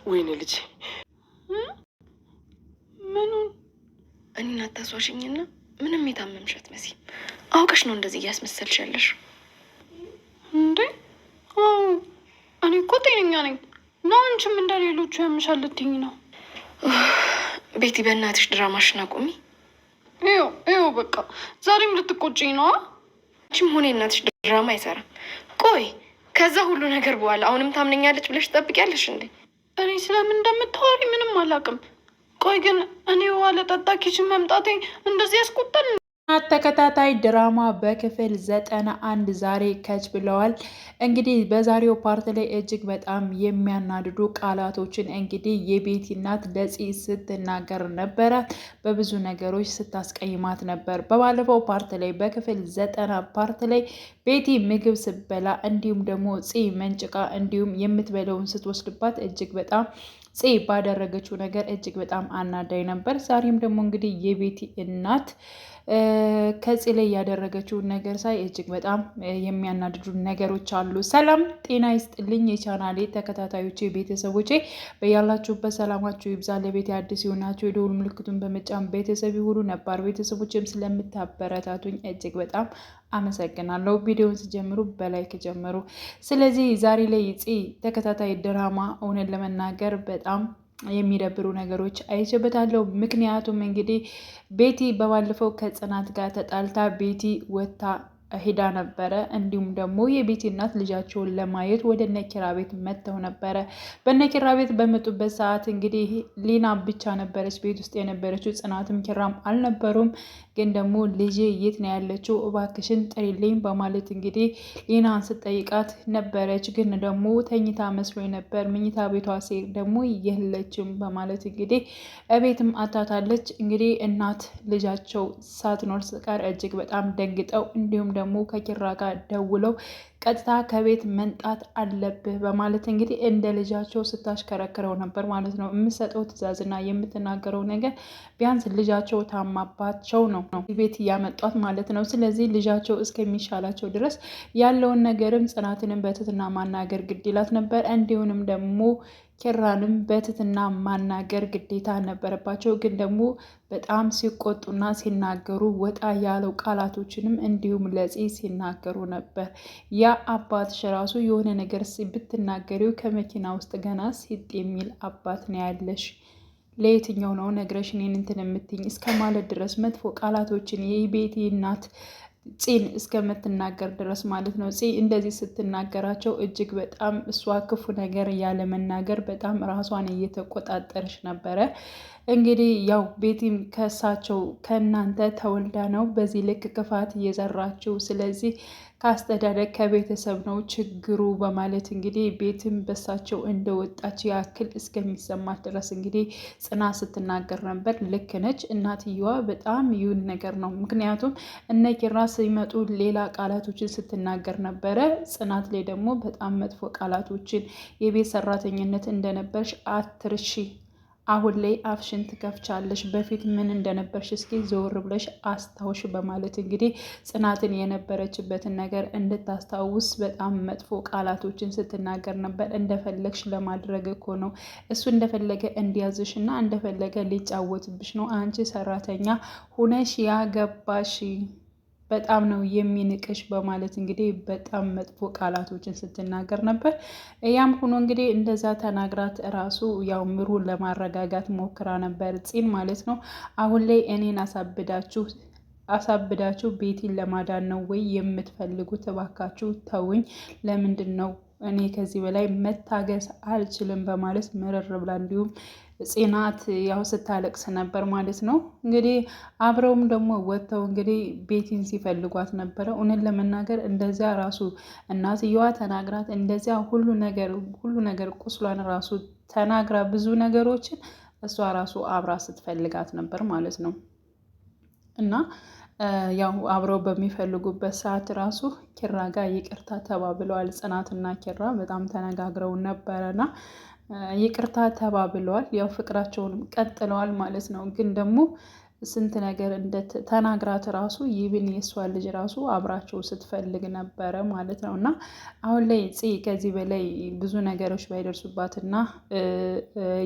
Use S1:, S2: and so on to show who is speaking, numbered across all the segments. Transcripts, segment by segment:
S1: ወይኔ ልጅ
S2: ምኑን?
S1: እኔን አታስዋሽኝና ምንም የታመምሽ አትመስይም። አውቀሽ ነው እንደዚህ እያስመሰልሽ ያለሽ
S2: እንዴ? እኔ እኮ ጤነኛ ነኝ። ነው አንቺም እንደሌሎቹ ያምሻል ልትይኝ ነው?
S1: ቤቲ በእናትሽ ድራማሽን አቁሚ።
S2: ይኸው በቃ ዛሬም ልትቆጪኝ ነው?
S1: አንቺም ሆነ የእናትሽ ድራማ አይሰራም። ቆይ ከዛ ሁሉ ነገር በኋላ አሁንም ታምነኛለች ብለሽ ትጠብቂያለሽ እንዴ?
S2: እኔ ስለምን እንደምታወሪ ምንም አላውቅም። ቆይ ግን እኔ ውሃ ለጠጣ ኪችን መምጣቴ እንደዚህ ያስቆጣል?
S3: ተከታታይ ድራማ በክፍል 91 ዛሬ ከች ብለዋል። እንግዲህ በዛሬው ፓርት ላይ እጅግ በጣም የሚያናድዱ ቃላቶችን እንግዲህ የቤቲ እናት ለፂ ስትናገር ነበረ። በብዙ ነገሮች ስታስቀይማት ነበር። በባለፈው ፓርት ላይ በክፍል 90 ፓርት ላይ ቤቲ ምግብ ስትበላ እንዲሁም ደግሞ ፂ መንጭቃ እንዲሁም የምትበለውን ስትወስድባት እጅግ በጣም ፂ ባደረገችው ነገር እጅግ በጣም አናዳኝ ነበር። ዛሬም ደግሞ እንግዲህ የቤቲ እናት ከፂ ላይ ያደረገችውን ነገር ሳይ እጅግ በጣም የሚያናድዱ ነገሮች አሉ። ሰላም ጤና ይስጥልኝ የቻናሌ ተከታታዮቼ ቤተሰቦቼ፣ በያላችሁበት ሰላማችሁ ይብዛ። ለቤት አዲስ የሆናችሁ የደወል ምልክቱን በመጫን ቤተሰብ ይሁኑ። ነባር ቤተሰቦችም ስለምታበረታቱኝ እጅግ በጣም አመሰግናለሁ። ቪዲዮውን ሲጀምሩ በላይክ ጀምሩ። ስለዚህ ዛሬ ላይ ፂ ተከታታይ ድራማ እውነት ለመናገር በጣም የሚደብሩ ነገሮች አይቼበታለሁ። ምክንያቱም እንግዲህ ቤቲ በባለፈው ከጽናት ጋር ተጣልታ ቤቲ ወታ ሄዳ ነበረ። እንዲሁም ደግሞ የቤቲ እናት ልጃቸውን ለማየት ወደ ነኪራ ቤት መጥተው ነበረ። በነኪራ ቤት በመጡበት ሰዓት እንግዲህ ሊና ብቻ ነበረች ቤት ውስጥ የነበረችው፣ ጽናትም ኪራም አልነበሩም። ግን ደግሞ ልጄ የት ነው ያለችው እባክሽን ጥሪልኝ በማለት እንግዲህ ሊናን ስጠይቃት ነበረች። ግን ደግሞ ተኝታ መስሎኝ ነበር፣ ምኝታ ቤቷ ሴት ደግሞ የለችም በማለት እንግዲህ እቤትም አታታለች። እንግዲህ እናት ልጃቸው ሳትኖር ስቀር እጅግ በጣም ደንግጠው እንዲሁም ደግሞ ከኪራ ጋር ደውለው ቀጥታ ከቤት መንጣት አለብህ በማለት እንግዲህ እንደ ልጃቸው ስታሽከረክረው ነበር ማለት ነው። የምትሰጠው ትዕዛዝና የምትናገረው ነገር ቢያንስ ልጃቸው ታማባቸው ነው ቤት እያመጧት ማለት ነው። ስለዚህ ልጃቸው እስከሚሻላቸው ድረስ ያለውን ነገርም ጽናትንም በትህትና ማናገር ግድ ይላት ነበር። እንዲሁም ደግሞ ኪራንም በትህትና ማናገር ግዴታ ነበረባቸው። ግን ደግሞ በጣም ሲቆጡና ሲናገሩ ወጣ ያለው ቃላቶችንም እንዲሁም ለፂ ሲናገሩ ነበር። ያ አባትሽ ራሱ የሆነ ነገር ብትናገሪው ከመኪና ውስጥ ገና ሲጥ የሚል አባት ነው ያለሽ፣ ለየትኛው ነው ነግረሽ እኔን እንትን የምትይኝ እስከ ማለት ድረስ መጥፎ ቃላቶችን የቤቲ እናት ፂን እስከምትናገር ድረስ ማለት ነው። ፂ እንደዚህ ስትናገራቸው እጅግ በጣም እሷ ክፉ ነገር ያለ መናገር በጣም ራሷን እየተቆጣጠረች ነበረ። እንግዲህ ያው ቤቲም ከሳቸው ከእናንተ ተወልዳ ነው በዚህ ልክ ክፋት እየዘራችው፣ ስለዚህ ከአስተዳደግ ከቤተሰብ ነው ችግሩ በማለት እንግዲህ ቤትም በሳቸው እንደወጣች ያክል እስከሚሰማት ድረስ እንግዲህ ጽናት ስትናገር ነበር። ልክ ነች እናትየዋ፣ በጣም ይሁን ነገር ነው። ምክንያቱም እነ ኪራ ሲመጡ ሌላ ቃላቶችን ስትናገር ነበረ። ጽናት ላይ ደግሞ በጣም መጥፎ ቃላቶችን የቤት ሰራተኝነት እንደነበርሽ አትርሺ፣ አሁን ላይ አፍሽን ትከፍቻለሽ፣ በፊት ምን እንደነበርሽ እስኪ ዘወር ብለሽ አስታውሽ በማለት እንግዲህ ጽናትን የነበረችበትን ነገር እንድታስታውስ በጣም መጥፎ ቃላቶችን ስትናገር ነበር። እንደፈለግሽ ለማድረግ እኮ ነው እሱ እንደፈለገ እንዲያዝሽ እና እንደፈለገ ሊጫወትብሽ ነው አንቺ ሰራተኛ ሁነሽ ያገባሽ፣ በጣም ነው የሚንቅሽ በማለት እንግዲህ በጣም መጥፎ ቃላቶችን ስትናገር ነበር። ያም ሆኖ እንግዲህ እንደዛ ተናግራት ራሱ ያው ምሩን ለማረጋጋት ሞክራ ነበር ፂን ማለት ነው። አሁን ላይ እኔን አሳብዳችሁ ቤቲን ለማዳን ነው ወይ የምትፈልጉት? እባካችሁ ተውኝ፣ ለምንድን ነው እኔ ከዚህ በላይ መታገስ አልችልም በማለት ምርር ብላ እንዲሁም ጽናት ያው ስታለቅስ ነበር ማለት ነው። እንግዲህ አብረውም ደግሞ ወጥተው እንግዲህ ቤቲን ሲፈልጓት ነበረ። እውነት ለመናገር እንደዚያ ራሱ እናትየዋ ተናግራት እንደዚያ ሁሉ ነገር ቁስሏን ራሱ ተናግራ ብዙ ነገሮችን እሷ ራሱ አብራ ስትፈልጋት ነበር ማለት ነው። እና ያው አብረው በሚፈልጉበት ሰዓት ራሱ ኪራ ጋር ይቅርታ ተባብለዋል። ጽናትና ኪራ በጣም ተነጋግረው ነበረና ይቅርታ ተባብለዋል። ያው ፍቅራቸውንም ቀጥለዋል ማለት ነው። ግን ደግሞ ስንት ነገር ተናግራት ራሱ ይብን የእሷ ልጅ ራሱ አብራቸው ስትፈልግ ነበረ ማለት ነው። እና አሁን ላይ ከዚህ በላይ ብዙ ነገሮች ባይደርሱባትና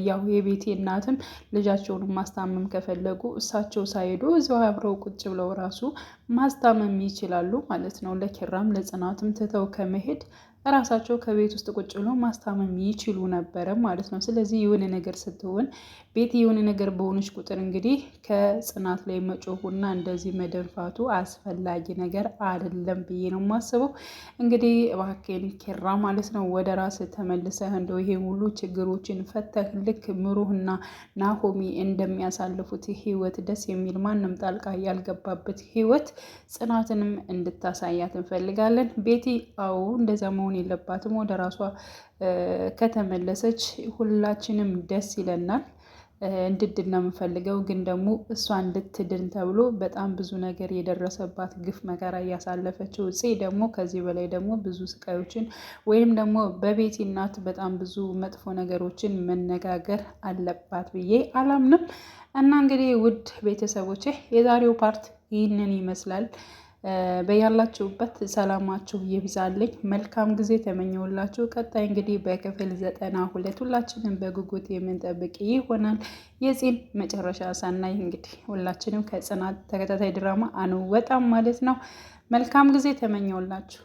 S3: ያው የቤቲ እናትም ልጃቸውን ማስታመም ከፈለጉ እሳቸው ሳይሄዱ እዚያው አብረው ቁጭ ብለው ራሱ ማስታመም ይችላሉ ማለት ነው። ለኪራም ለጽናትም ትተው ከመሄድ ራሳቸው ከቤት ውስጥ ቁጭ ብለው ማስታመም ይችሉ ነበረ ማለት ነው። ስለዚህ የሆነ ነገር ስትሆን ቤቲ የሆነ ነገር በሆነች ቁጥር እንግዲህ ከጽናት ላይ መጮሁና እንደዚህ መደንፋቱ አስፈላጊ ነገር አይደለም ብዬ ነው የማስበው። እንግዲህ እባክህን ኪራ ማለት ነው ወደ ራስ ተመልሰህ እንደው ይሄ ሁሉ ችግሮችን ፈተህ ልክ ምሩህና ናሆሚ እንደሚያሳልፉት ህይወት ደስ የሚል ማንም ጣልቃ ያልገባበት ህይወት ጽናትንም እንድታሳያት እንፈልጋለን። ቤቲ አዎ እንደዛ መሆን የለባትም። ወደ ራሷ ከተመለሰች ሁላችንም ደስ ይለናል። እንድድን ነው የምፈልገው። ግን ደግሞ እሷ እንድትድን ተብሎ በጣም ብዙ ነገር የደረሰባት ግፍ መከራ እያሳለፈችው ደግሞ ከዚህ በላይ ደግሞ ብዙ ስቃዮችን ወይም ደግሞ በቤቲ እናት በጣም ብዙ መጥፎ ነገሮችን መነጋገር አለባት ብዬ አላምንም። እና እንግዲህ ውድ ቤተሰቦቼ የዛሬው ፓርት ይህንን ይመስላል። በያላችሁበት ሰላማችሁ ይብዛልኝ። መልካም ጊዜ ተመኘውላችሁ። ቀጣይ እንግዲህ በክፍል 92 ሁላችንም በጉጉት የምንጠብቅ ይሆናል። የፂን መጨረሻ ሳናይ እንግዲህ ሁላችንም ከጽናት ተከታታይ ድራማ አንወጣም ማለት ነው። መልካም ጊዜ ተመኘውላችሁ።